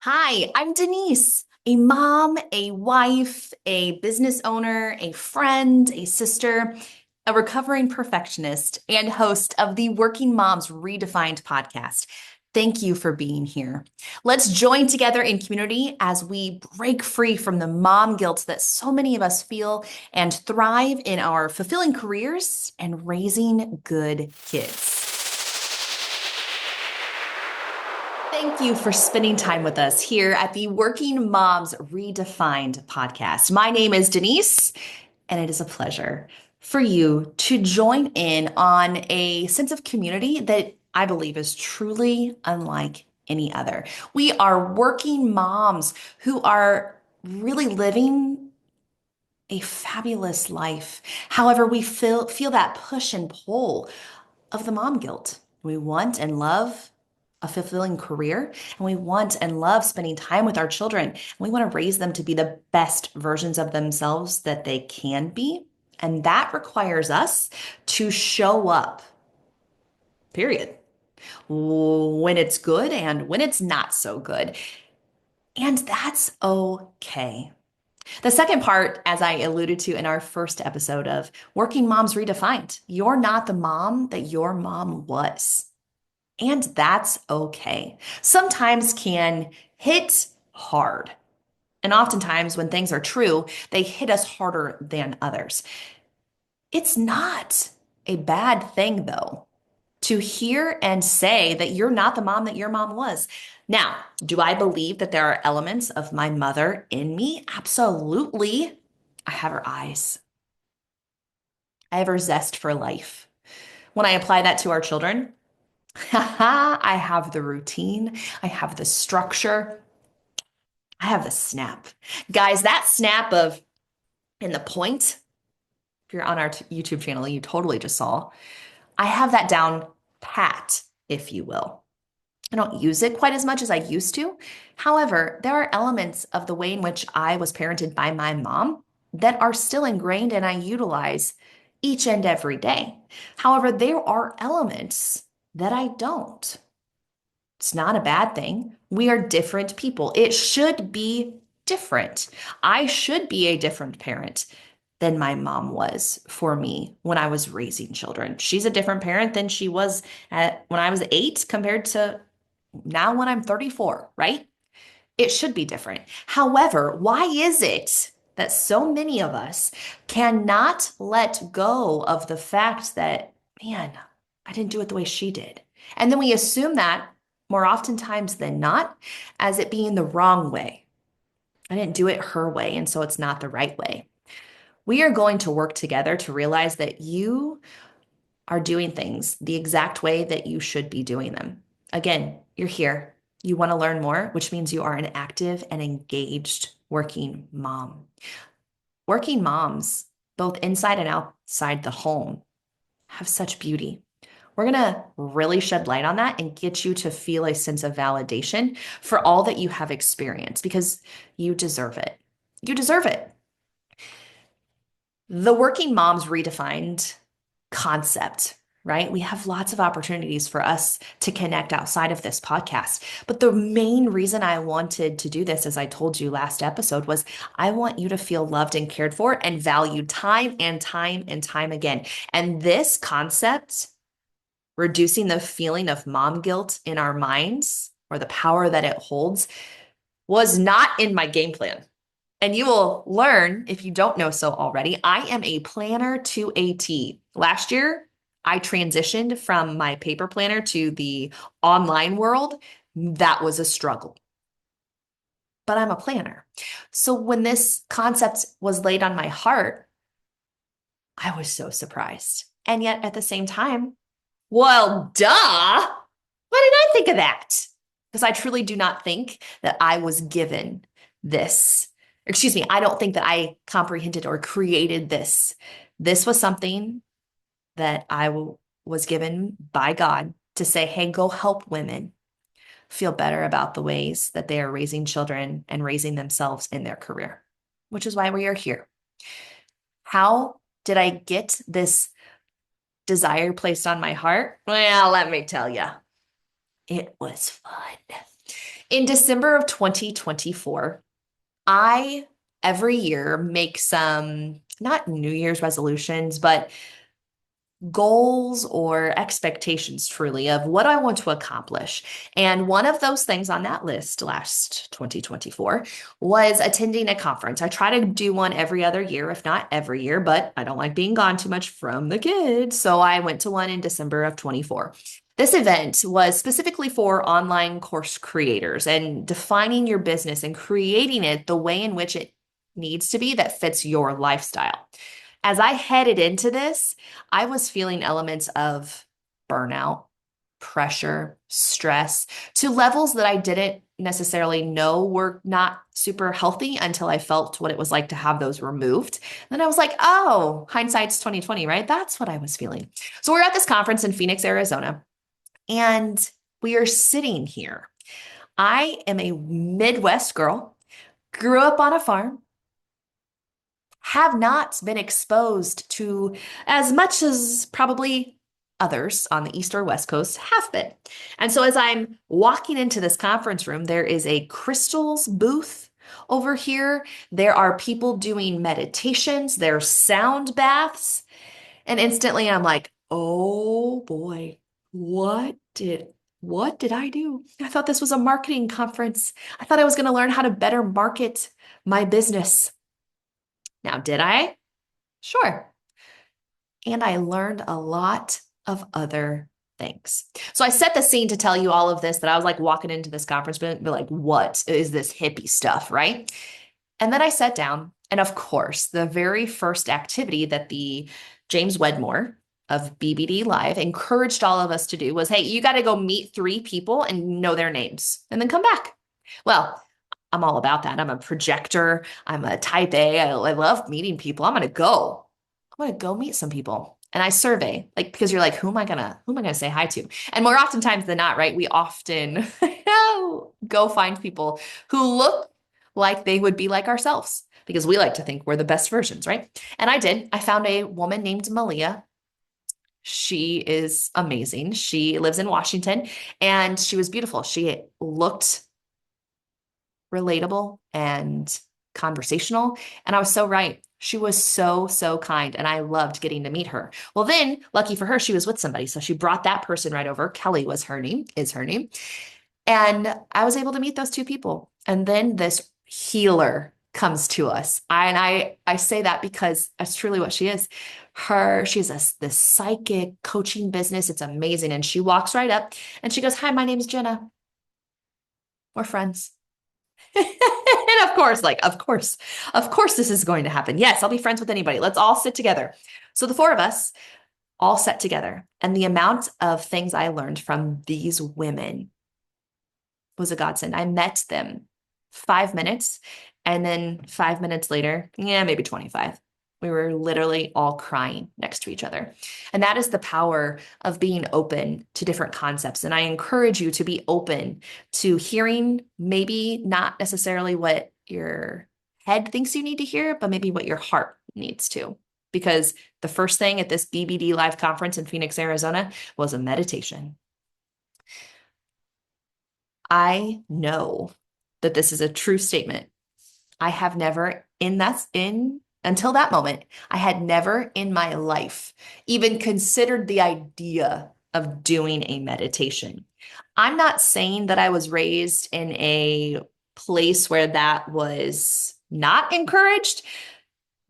Hi, I'm Denise, a mom, a wife, a business owner, a friend, a sister, a recovering perfectionist, and host of the Working Moms Redefined podcast. Thank you for being here. Let's join together in community as we break free from the mom guilt that so many of us feel and thrive in our fulfilling careers and raising good kids. Thank you for spending time with us here at the Working Moms Redefined podcast. My name is Denise, and it is a pleasure for you to join in on a sense of community that I believe is truly unlike any other. We are working moms who are really living a fabulous life. However, we feel that push and pull of the mom guilt. We want and love a fulfilling career, and we want and love spending time with our children. And we want to raise them to be the best versions of themselves that they can be. And that requires us to show up, period, when it's good and when it's not so good. And that's okay. The second part, as I alluded to in our first episode of Working Moms Redefined, you're not the mom that your mom was. And that's okay. Sometimes can hit hard. And oftentimes, when things are true, they hit us harder than others. It's not a bad thing, though, to hear and say that you're not the mom that your mom was. Now, do I believe that there are elements of my mother in me? Absolutely. I have her eyes, I have her zest for life. When I apply that to our children, I have the routine, I have the structure, I have the snap. Guys, that snap of in the point, if you're on our YouTube channel, you totally just saw, I have that down pat, if you will. I don't use it quite as much as I used to. However, there are elements of the way in which I was parented by my mom that are still ingrained and I utilize each and every day. However, there are elements that I don't. It's not a bad thing. We are different people. It should be different. I should be a different parent than my mom was for me when I was raising children. She's a different parent than she was when I was 8 compared to now when I'm 34, right? It should be different. However, why is it that so many of us cannot let go of the fact that, man, I didn't do it the way she did? And then we assume that more oftentimes than not as it being the wrong way. I didn't do it her way, and so it's not the right way. We are going to work together to realize that you are doing things the exact way that you should be doing them. Again, you're here. You want to learn more, which means you are an active and engaged working mom. Working moms, both inside and outside the home, have such beauty. We're going to really shed light on that and get you to feel a sense of validation for all that you have experienced because you deserve it. You deserve it. The Working Moms Redefined concept, right? We have lots of opportunities for us to connect outside of this podcast. But the main reason I wanted to do this, as I told you last episode, was I want you to feel loved and cared for and valued time and time and time again. And this concept, reducing the feeling of mom guilt in our minds or the power that it holds, was not in my game plan. And you will learn, if you don't know so already, I am a planner to a T. Last year, I transitioned from my paper planner to the online world. That was a struggle, but I'm a planner. So when this concept was laid on my heart, I was so surprised. And yet at the same time, well, duh. Why did I think of that? Because I truly do not think that I was given this. Excuse me, I don't think that I comprehended or created this. This was something that was given by God to say, hey, go help women feel better about the ways that they are raising children and raising themselves in their career, which is why we are here. How did I get this desire placed on my heart? Well, let me tell you, it was fun. In December of 2024, I every year make some, not New Year's resolutions, but goals or expectations truly of what I want to accomplish. And one of those things on that list last 2024 was attending a conference. I try to do one every other year, if not every year, but I don't like being gone too much from the kids. So I went to one in December of 24. This event was specifically for online course creators and defining your business and creating it the way in which it needs to be that fits your lifestyle. As I headed into this, I was feeling elements of burnout, pressure, stress to levels that I didn't necessarily know were not super healthy until I felt what it was like to have those removed. Then I was like, oh, hindsight's 2020, right? That's what I was feeling. So we're at this conference in Phoenix, Arizona, and we are sitting here. I am a Midwest girl, grew up on a farm, have not been exposed to as much as probably others on the East or West Coast have been. And so as I'm walking into this conference room, there is a crystals booth over here. There are people doing meditations, there's sound baths, and instantly I'm like, "Oh boy, what did I do? I thought this was a marketing conference. I thought I was going to learn how to better market my business." Now, did I? Sure. And I learned a lot of other things. So I set the scene to tell you all of this that I was like walking into this conference, but be like, what is this hippie stuff, right? And then I sat down. And of course, the very first activity that the James Wedmore of BBD Live encouraged all of us to do was, hey, you got to go meet three people and know their names and then come back. Well, I'm all about that. I'm a projector. I'm a type A. I love meeting people. I'm gonna go meet some people. And I survey, like, because you're like, who am I gonna say hi to? And more oftentimes than not, right? We often go find people who look like they would be like ourselves because we like to think we're the best versions, right? And I did. I found a woman named Malia. She is amazing. She lives in Washington and she was beautiful. She looked relatable and conversational. And I was so right. She was so, so kind. And I loved getting to meet her. Well, then, lucky for her, she was with somebody. So she brought that person right over. Kelly was her name, is her name. And I was able to meet those two people. And then this healer comes to us. And I say that because that's truly what she is. She's this psychic coaching business. It's amazing. And she walks right up and she goes, "Hi, my name's Jenna. We're friends." And of course, of course, this is going to happen. Yes, I'll be friends with anybody. Let's all sit together. So the four of us all sat together, and the amount of things I learned from these women was a godsend. I met them 5 minutes, and then 5 minutes later, yeah, maybe 25. We were literally all crying next to each other. And that is the power of being open to different concepts. And I encourage you to be open to hearing maybe not necessarily what your head thinks you need to hear, but maybe what your heart needs to. Because the first thing at this BBD Live conference in Phoenix, Arizona was a meditation. I know that this is a true statement. I have never until that moment, I had never in my life even considered the idea of doing a meditation. I'm not saying that I was raised in a place where that was not encouraged,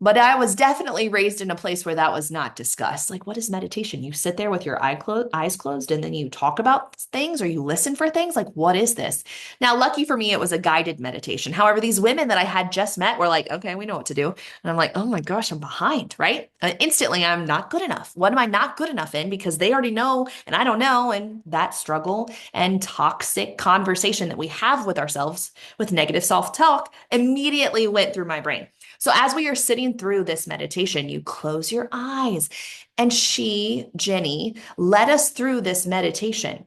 but I was definitely raised in a place where that was not discussed. Like, what is meditation? You sit there with your eyes closed and then you talk about things or you listen for things. Like, what is this? Now, lucky for me, it was a guided meditation. However, these women that I had just met were like, okay, we know what to do. And I'm like, oh my gosh, I'm behind, right? Instantly, I'm not good enough. What am I not good enough in? Because they already know and I don't know. And that struggle and toxic conversation that we have with ourselves with negative self-talk immediately went through my brain. So as we are sitting through this meditation, you close your eyes. And Jenny, led us through this meditation.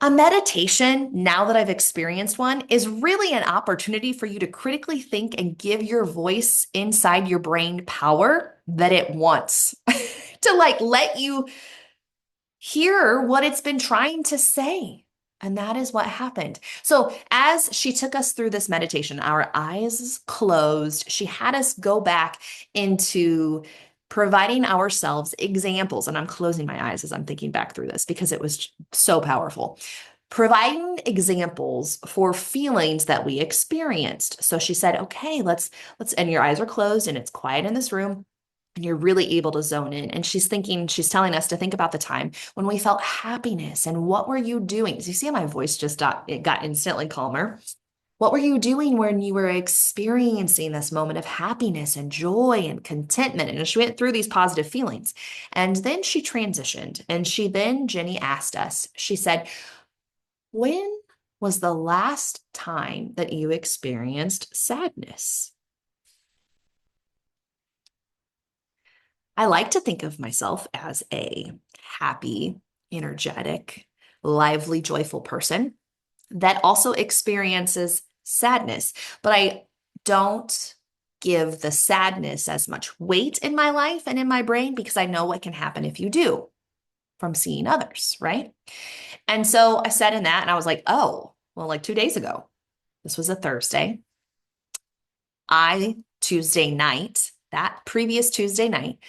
A meditation, now that I've experienced one, is really an opportunity for you to critically think and give your voice inside your brain power that it wants to like let you hear what it's been trying to say. And that is what happened. So, as she took us through this meditation, our eyes closed, she had us go back into providing ourselves examples. And I'm closing my eyes as I'm thinking back through this because it was so powerful. Providing examples for feelings that we experienced. So she said, okay, and your eyes are closed and it's quiet in this room and you're really able to zone in. And she's telling us to think about the time when we felt happiness and what were you doing? So you see how my voice it got instantly calmer. What were you doing when you were experiencing this moment of happiness and joy and contentment? And she went through these positive feelings. And then she transitioned and Jenny asked us, she said, when was the last time that you experienced sadness? I like to think of myself as a happy, energetic, lively, joyful person that also experiences sadness, but I don't give the sadness as much weight in my life and in my brain because I know what can happen if you do from seeing others, right? And so I sat in that and I was like, oh, well, like 2 days ago, this was a Thursday. Tuesday night, that previous Tuesday night,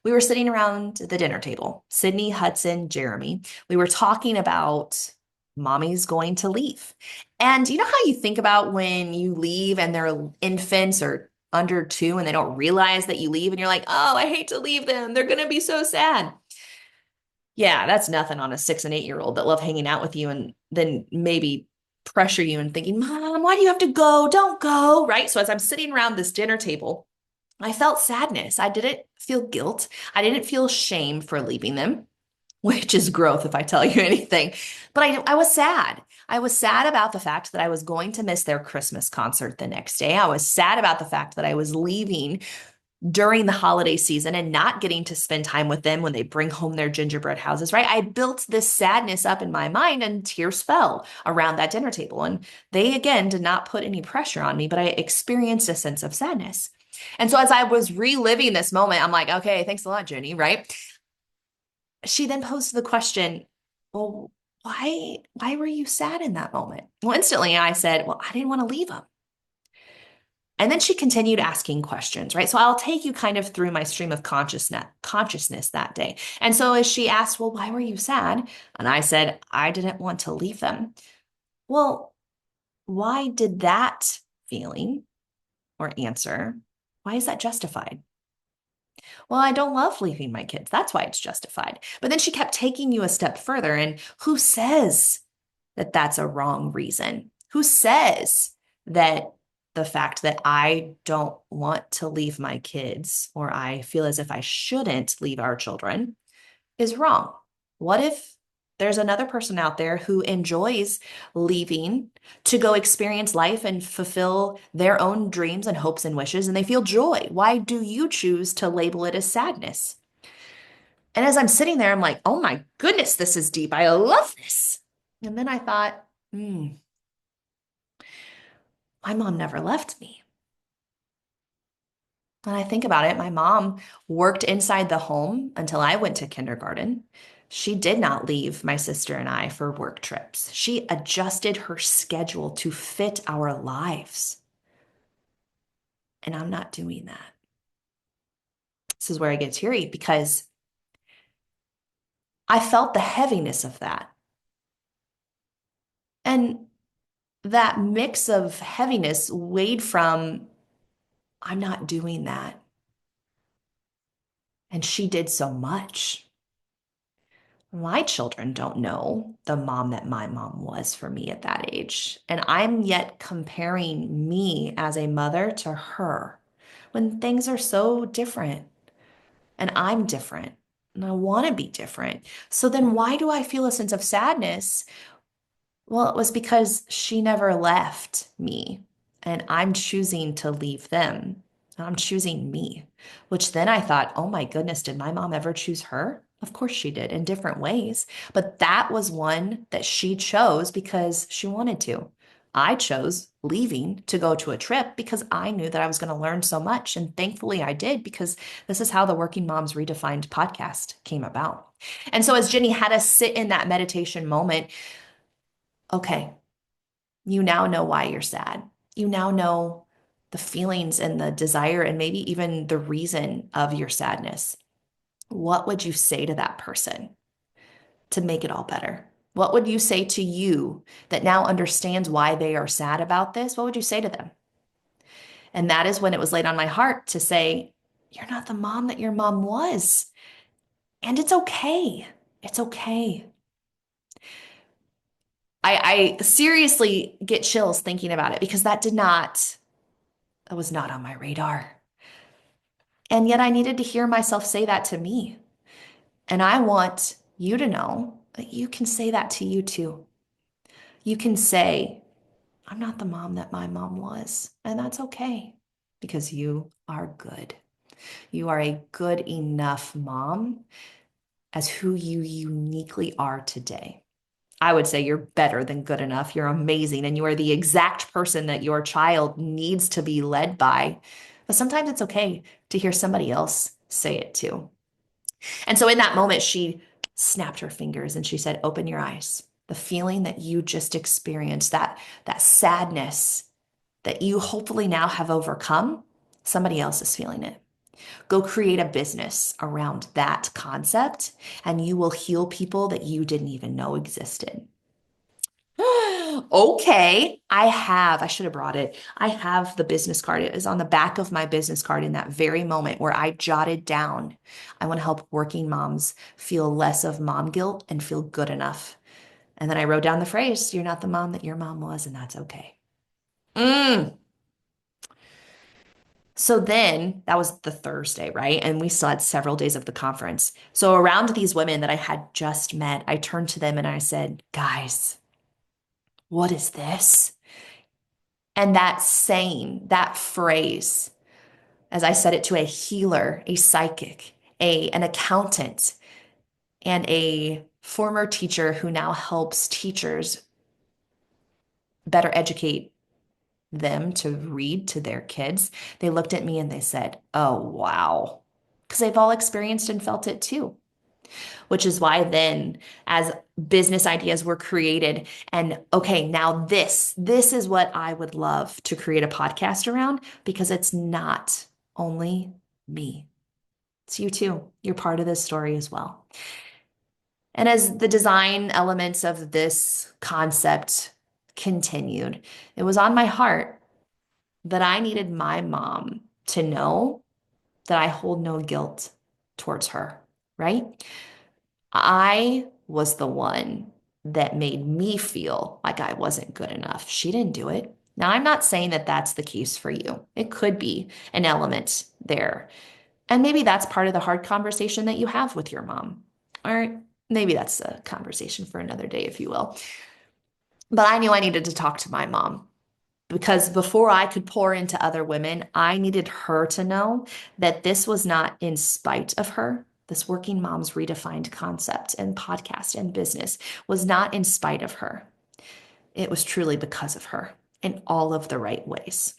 we were sitting around the dinner table, Sydney, Hudson, Jeremy. We were talking about mommy's going to leave. And you know how you think about when you leave and they're infants or under 2 and they don't realize that you leave and you're like, oh, I hate to leave them. They're going to be so sad. Yeah, that's nothing on a 6 and 8-year-old that love hanging out with you and then maybe pressure you and thinking, Mom, why do you have to go? Don't go. Right. So as I'm sitting around this dinner table, I felt sadness. I didn't feel guilt. I didn't feel shame for leaving them, which is growth if I tell you anything. But I was sad. I was sad about the fact that I was going to miss their Christmas concert the next day. I was sad about the fact that I was leaving during the holiday season and not getting to spend time with them when they bring home their gingerbread houses, right? I built this sadness up in my mind and tears fell around that dinner table. And they, again, did not put any pressure on me, but I experienced a sense of sadness. And so as I was reliving this moment, I'm like, okay, thanks a lot, Jenny, right? She then posed the question, well, why were you sad in that moment? Well, instantly I said, well, I didn't want to leave them. And then she continued asking questions, right? So I'll take you kind of through my stream of consciousness that day. And so as she asked, well, why were you sad? And I said, I didn't want to leave them. Well, why did that feeling or answer, why is that justified? Well, I don't love leaving my kids. That's why it's justified. But then she kept taking you a step further. And who says that that's a wrong reason? Who says that the fact that I don't want to leave my kids or I feel as if I shouldn't leave our children is wrong? What if there's another person out there who enjoys leaving to go experience life and fulfill their own dreams and hopes and wishes, and they feel joy? Why do you choose to label it as sadness? And as I'm sitting there, I'm like, oh my goodness, this is deep. I love this. And then I thought, my mom never left me. When I think about it, my mom worked inside the home until I went to kindergarten. She did not leave my sister and I for work trips. She adjusted her schedule to fit our lives. And I'm not doing that. This is where I get teary because I felt the heaviness of that. And that mix of heaviness weighed from, I'm not doing that. And she did so much. My children don't know the mom that my mom was for me at that age. And I'm yet comparing me as a mother to her when things are so different and I'm different and I want to be different. So then why do I feel a sense of sadness? Well, it was because she never left me, and I'm choosing to leave them. I'm choosing me, which then I thought, oh my goodness, did my mom ever choose her? Of course she did in different ways. But that was one that she chose because she wanted to. I chose leaving to go to a trip because I knew that I was going to learn so much. And thankfully I did because this is how the Working Moms Redefined podcast came about. And so as Jenny had us sit in that meditation moment, Okay, you now know why you're sad. You now know the feelings and the desire and maybe even the reason of your sadness. What would you say to that person to make it all better? What would you say to you that now understands why they are sad about this? What would you say to them? And that is when it was laid on my heart to say, you're not the mom that your mom was. And it's okay. It's okay. I seriously get chills thinking about it because that was not on my radar. And yet I needed to hear myself say that to me. And I want you to know that you can say that to you too. You can say, I'm not the mom that my mom was. And that's okay because you are good. You are a good enough mom as who you uniquely are today. I would say you're better than good enough. You're amazing, and you are the exact person that your child needs to be led by. But sometimes it's okay to hear somebody else say it too. And so in that moment, she snapped her fingers and she said, open your eyes. The feeling that you just experienced, that sadness that you hopefully now have overcome, somebody else is feeling it. Go create a business around that concept, and you will heal people that you didn't even know existed. Okay, I should have brought it. I have the business card. It is on the back of my business card in that very moment where I jotted down, I want to help working moms feel less of mom guilt and feel good enough. And then I wrote down the phrase, you're not the mom that your mom was, and that's okay. Mm. So then that was the Thursday, right? And we still had several days of the conference. So around these women that I had just met, I turned to them and I said, guys, what is this? And that saying, that phrase, as I said it to a healer, a psychic, an accountant, and a former teacher who now helps teachers better educate them to read to their kids, they looked at me and they said, oh, wow. Because they've all experienced and felt it too. Which is why then, as business ideas were created, and okay, now this is what I would love to create a podcast around because it's not only me. It's you too. You're part of this story as well. And as the design elements of this concept continued, it was on my heart that I needed my mom to know that I hold no guilt towards her, right? I was the one that made me feel like I wasn't good enough. She didn't do it. Now, I'm not saying that that's the case for you. It could be an element there. And maybe that's part of the hard conversation that you have with your mom. Or maybe that's a conversation for another day, if you will. But I knew I needed to talk to my mom because before I could pour into other women, I needed her to know that this was not in spite of her. This Working Moms Redefined concept and podcast and business was not in spite of her. It was truly because of her in all of the right ways.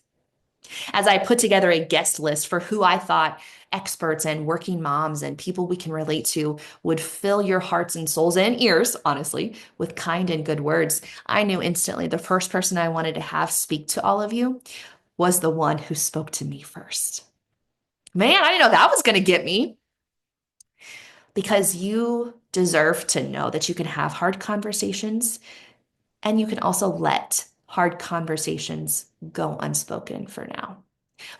As I put together a guest list for who I thought experts and working moms and people we can relate to would fill your hearts and souls and ears, honestly, with kind and good words, I knew instantly the first person I wanted to have speak to all of you was the one who spoke to me first. Man, I didn't know that was going to get me because you deserve to know that you can have hard conversations and you can also let hard conversations go unspoken for now.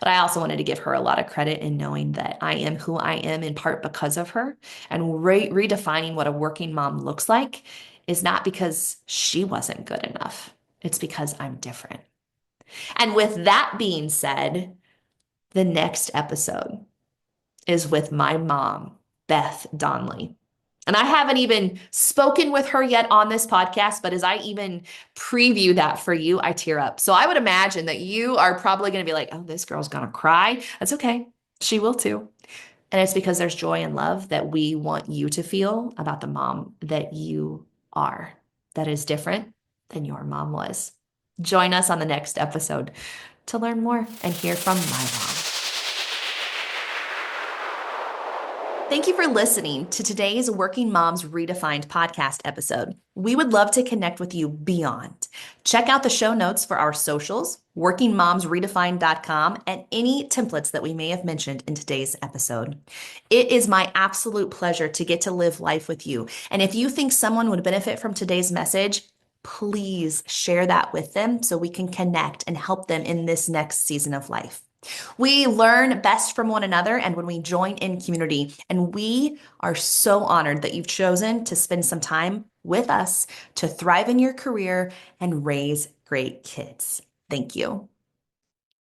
But I also wanted to give her a lot of credit in knowing that I am who I am in part because of her. And redefining what a working mom looks like is not because she wasn't good enough, it's because I'm different. And with that being said, the next episode is with my mom, Beth Donnelly. And I haven't even spoken with her yet on this podcast, but as I even preview that for you, I tear up. So I would imagine that you are probably going to be like, oh, this girl's going to cry. That's okay. She will too. And it's because there's joy and love that we want you to feel about the mom that you are, that is different than your mom was. Join us on the next episode to learn more and hear from my mom. Thank you for listening to today's Working Moms Redefined podcast episode. We would love to connect with you beyond. Check out the show notes for our socials, workingmomsredefined.com, and any templates that we may have mentioned in today's episode. It is my absolute pleasure to get to live life with you. And if you think someone would benefit from today's message, please share that with them so we can connect and help them in this next season of life. We learn best from one another and when we join in community. And we are so honored that you've chosen to spend some time with us to thrive in your career and raise great kids. Thank you.